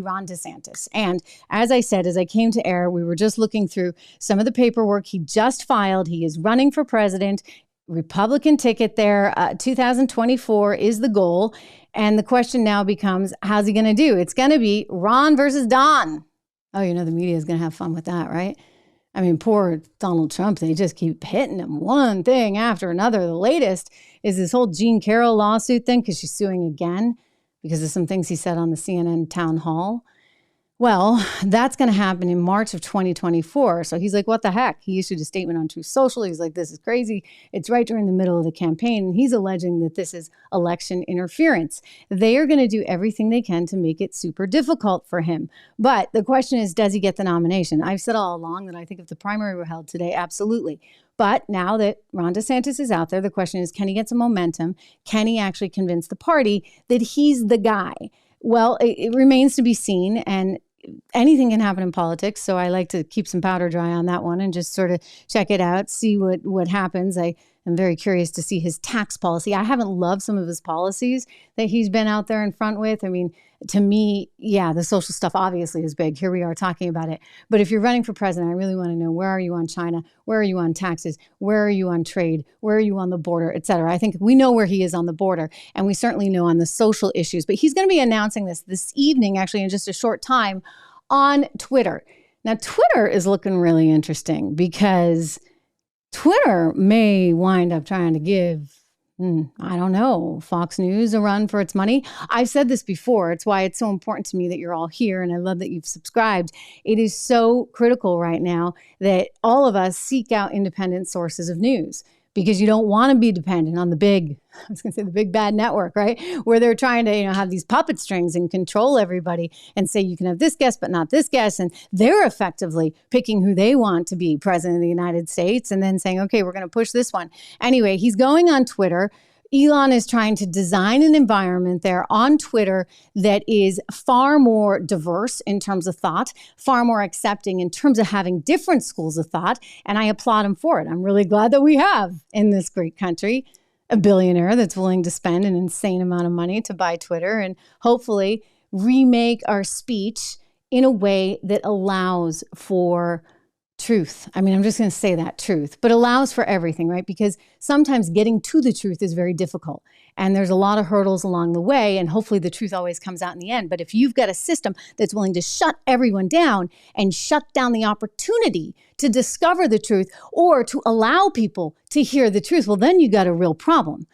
Ron DeSantis. And as I said, as I came to air, we were just looking through some of the paperwork he just filed. He is running for president, Republican ticket there. 2024 is the goal. And the question now becomes, how's he going to do? It's going to be Ron versus Don. Oh, you know, the media is going to have fun with that, right? I mean, poor Donald Trump, they just keep hitting him one thing after another. The latest is this whole Jean Carroll lawsuit thing because she's suing again because of some things he said on the CNN town hall. Well, that's going to happen in March of 2024. So he's like, what the heck? He issued a statement on Truth Social. He's like, this is crazy. It's right during the middle of the campaign. And he's alleging that this is election interference. They are going to do everything they can to make it super difficult for him. But the question is, does he get the nomination? I've said all along that I think if the primary were held today, absolutely. But now that Ron DeSantis is out there, the question is, can he get some momentum? Can he actually convince the party that he's the guy? Well, it remains to be seen. And anything can happen in politics. So I like to keep some powder dry on that one and just sort of check it out, see what happens. I am very curious to see his tax policy. I haven't loved some of his policies that he's been out there in front with. I mean, to me, yeah, the social stuff obviously is big. Here we are talking about it. But if you're running for president, I really want to know, where are you on China? Where are you on taxes? Where are you on trade? Where are you on the border, et cetera? I think we know where he is on the border, and we certainly know on the social issues. But he's going to be announcing this evening, actually, in just a short time, on Twitter. Now, Twitter is looking really interesting because Twitter may wind up trying to give, I don't know, Fox News a run for its money. I've said this before. It's why it's so important to me that you're all here, and I love that you've subscribed. It is so critical right now that all of us seek out independent sources of news, because you don't want to be dependent on the big bad network, right? Where they're trying to, have these puppet strings and control everybody and say you can have this guest, but not this guest. And they're effectively picking who they want to be president of the United States and then saying, okay, we're going to push this one. Anyway, he's going on Twitter. Elon is trying to design an environment there on Twitter that is far more diverse in terms of thought, far more accepting in terms of having different schools of thought. And I applaud him for it. I'm really glad that we have in this great country a billionaire that's willing to spend an insane amount of money to buy Twitter and hopefully remake our speech in a way that allows for truth. I mean, I'm just going to say that, truth, but allows for everything, right? Because sometimes getting to the truth is very difficult. And there's a lot of hurdles along the way. And hopefully the truth always comes out in the end. But if you've got a system that's willing to shut everyone down and shut down the opportunity to discover the truth or to allow people to hear the truth, well, then you got a real problem.